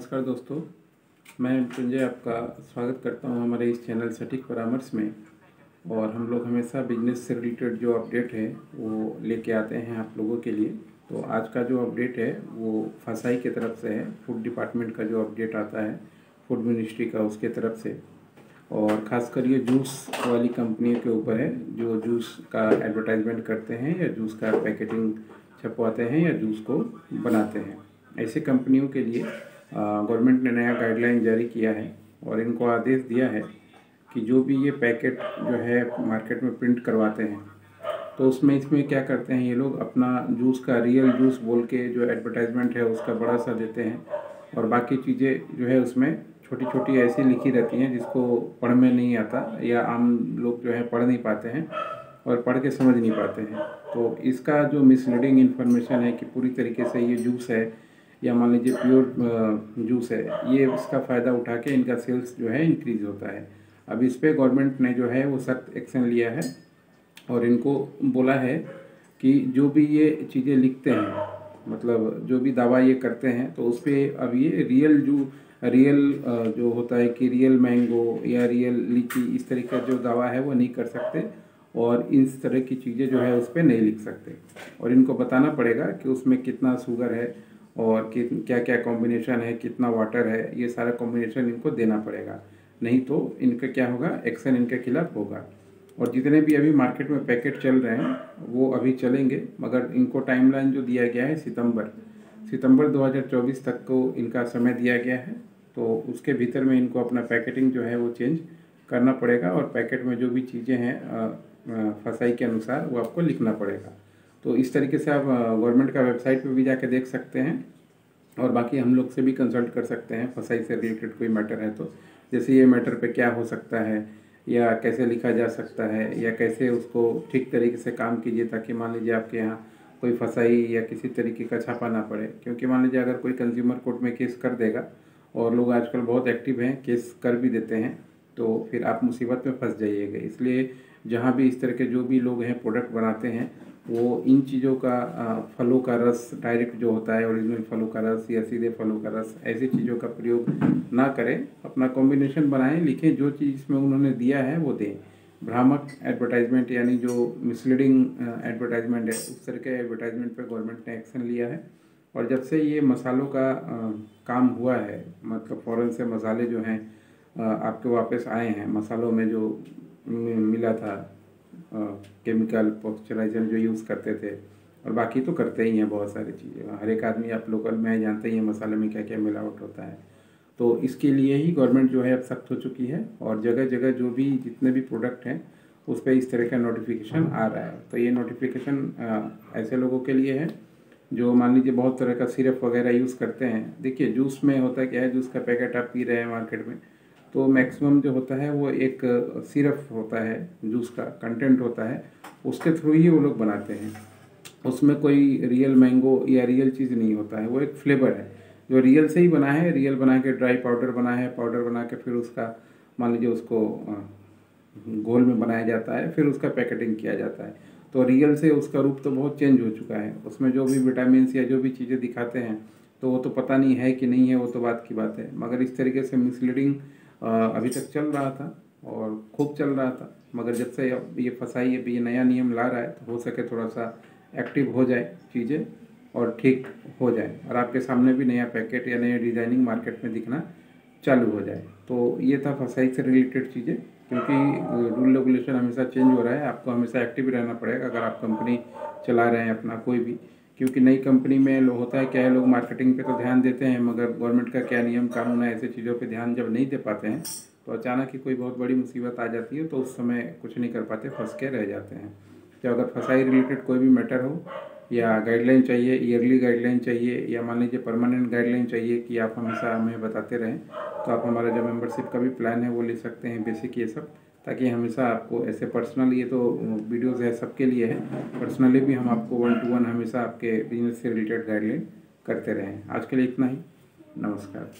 नमस्कार दोस्तों, मैं संजय आपका स्वागत करता हूं हमारे इस चैनल सटीक परामर्श में। और हम लोग हमेशा बिजनेस से रिलेटेड जो अपडेट है वो लेके आते हैं आप लोगों के लिए। तो आज का जो अपडेट है वो फसाई की तरफ से है। फूड डिपार्टमेंट का जो अपडेट आता है फूड मिनिस्ट्री का, उसके तरफ से। और ख़ासकर ये जूस वाली कंपनियों के ऊपर है जो जूस का एडवर्टाइजमेंट करते हैं या जूस का पैकेटिंग छपवाते हैं या जूस को बनाते हैं। ऐसे कंपनियों के लिए गवर्नमेंट ने नया गाइडलाइन जारी किया है और इनको आदेश दिया है कि जो भी ये पैकेट जो है मार्केट में प्रिंट करवाते हैं तो इसमें क्या करते हैं, ये लोग अपना जूस का रियल जूस बोल के जो एडवर्टाइजमेंट है उसका बड़ा सा देते हैं। और बाकी चीज़ें जो है उसमें छोटी छोटी ऐसी लिखी रहती हैं जिसको पढ़ में नहीं आता या आम लोग जो है पढ़ नहीं पाते हैं और पढ़ के समझ नहीं पाते हैं। तो इसका जो मिसलीडिंग इन्फॉर्मेशन है कि पूरी तरीके से ये जूस है या मान लीजिए प्योर जूस है, ये इसका फ़ायदा उठा के इनका सेल्स जो है इंक्रीज़ होता है। अब इस पर गवर्नमेंट ने जो है वो सख्त एक्शन लिया है और इनको बोला है कि जो भी ये चीज़ें लिखते हैं, मतलब जो भी दावा ये करते हैं, तो उस पर अब ये रियल जो होता है कि रियल मैंगो या रियल लीची, इस तरह का जो दावा है वो नहीं कर सकते और इस तरह की चीज़ें जो है उस पर नहीं लिख सकते। और इनको बताना पड़ेगा कि उसमें कितना शुगर है और क्या क्या कॉम्बिनेशन है, कितना वाटर है, ये सारा कॉम्बिनेशन इनको देना पड़ेगा। नहीं तो इनका क्या होगा, एक्शन इनके खिलाफ होगा। और जितने भी अभी मार्केट में पैकेट चल रहे हैं वो अभी चलेंगे, मगर इनको टाइमलाइन जो दिया गया है सितंबर 2024 तक को इनका समय दिया गया है। तो उसके भीतर में इनको अपना पैकेटिंग जो है वो चेंज करना पड़ेगा और पैकेट में जो भी चीज़ें हैं फसाई के अनुसार वो आपको लिखना पड़ेगा। तो इस तरीके से आप गवर्नमेंट का वेबसाइट पे भी जाके देख सकते हैं और बाकी हम लोग से भी कंसल्ट कर सकते हैं फसाई से रिलेटेड कोई मैटर है तो, जैसे ये मैटर पे क्या हो सकता है या कैसे लिखा जा सकता है या कैसे उसको ठीक तरीके से काम कीजिए ताकि मान लीजिए आपके यहाँ कोई फसाई या किसी तरीके का छापा ना पड़े। क्योंकि मान लीजिए अगर कोई कंज्यूमर कोर्ट में केस कर देगा, और लोग आजकल बहुत एक्टिव हैं, केस कर भी देते हैं, तो फिर आप मुसीबत में फंस जाइएगा। इसलिए जहाँ भी इस तरह के जो भी लोग हैं प्रोडक्ट बनाते हैं वो इन चीज़ों का फलों का रस डायरेक्ट जो होता है ओरिजिनल फलों का रस या सीधे फलों का रस, ऐसी चीज़ों का प्रयोग ना करें। अपना कॉम्बिनेशन बनाएं, लिखें, जो चीज़ इसमें उन्होंने दिया है वो दें। भ्रामक एडवर्टाइजमेंट यानी जो मिसलीडिंग एडवर्टाइजमेंट है, उस तरह के एडवर्टाइजमेंट पे गवर्नमेंट ने एक्शन लिया है। और जब से ये मसालों का काम हुआ है, मतलब फ़ौरन से मसाले जो हैं आपके वापस आए हैं, मसालों में जो मिला था केमिकल पॉस्चराइजर जो यूज़ करते थे, और बाकी तो करते ही हैं बहुत सारी चीज़ें। हर एक आदमी आप लोकल में जानते ही हैं मसाले में क्या क्या मिलावट होता है। तो इसके लिए ही गवर्नमेंट जो है अब सख्त हो चुकी है और जगह जगह जो भी जितने भी प्रोडक्ट हैं उस पर इस तरह का नोटिफिकेशन आ रहा है। तो ये नोटिफिकेशन ऐसे लोगों के लिए है जो मान लीजिए बहुत तरह का सिरप वगैरह यूज़ करते हैं। देखिए जूस में होता क्या है, जूस का पैकेट आप पी रहे हैं मार्केट में, तो मैक्सिमम जो होता है वो एक सिरप होता है, जूस का कंटेंट होता है, उसके थ्रू ही वो लोग बनाते हैं। उसमें कोई रियल मैंगो या रियल चीज़ नहीं होता है, वो एक फ्लेवर है जो रियल से ही बना है। रियल बना के ड्राई पाउडर बना है, पाउडर बना के फिर उसका मान लीजिए उसको घोल में बनाया जाता है, फिर उसका पैकेटिंग किया जाता है। तो रियल से उसका रूप तो बहुत चेंज हो चुका है। उसमें जो भी विटामिन या जो भी चीज़ें दिखाते हैं तो वो तो पता नहीं है कि नहीं है, वो तो बात की बात है। मगर इस तरीके से मिसलीडिंग अभी तक चल रहा था और खूब चल रहा था, मगर जब से अब ये फसाई अभी ये नया नियम ला रहा है तो हो सके थोड़ा सा एक्टिव हो जाए चीज़ें और ठीक हो जाए और आपके सामने भी नया पैकेट या नया डिज़ाइनिंग मार्केट में दिखना चालू हो जाए। तो ये था फसाई से रिलेटेड चीज़ें, क्योंकि रूल रेगुलेशन हमेशा चेंज हो रहा है। आपको हमेशा एक्टिव रहना पड़ेगा अगर आप कंपनी चला रहे हैं अपना कोई भी, क्योंकि नई कंपनी में होता है क्या है, लोग मार्केटिंग पे तो ध्यान देते हैं मगर गवर्नमेंट का क्या नियम कानून है, ऐसे चीज़ों पे ध्यान जब नहीं दे पाते हैं तो अचानक ही कोई बहुत बड़ी मुसीबत आ जाती है, तो उस समय कुछ नहीं कर पाते, फंस के रह जाते हैं। तो अगर फसाई रिलेटेड कोई भी मैटर हो या गाइडलाइन चाहिए, ईयरली गाइडलाइन चाहिए या मान लीजिए परमानेंट गाइडलाइन चाहिए कि आप हमेशा हमें बताते रहें, तो आप हमारा जो मेंबरशिप का भी प्लान है वो ले सकते हैं, बेसिक ये सब, ताकि हमेशा आपको ऐसे पर्सनल, ये तो वीडियोज़ है सबके लिए है, पर्सनली भी हम आपको 1 to 1 हमेशा आपके बिजनेस से रिलेटेड गाइडलाइन करते रहें। आज के लिए इतना ही, नमस्कार।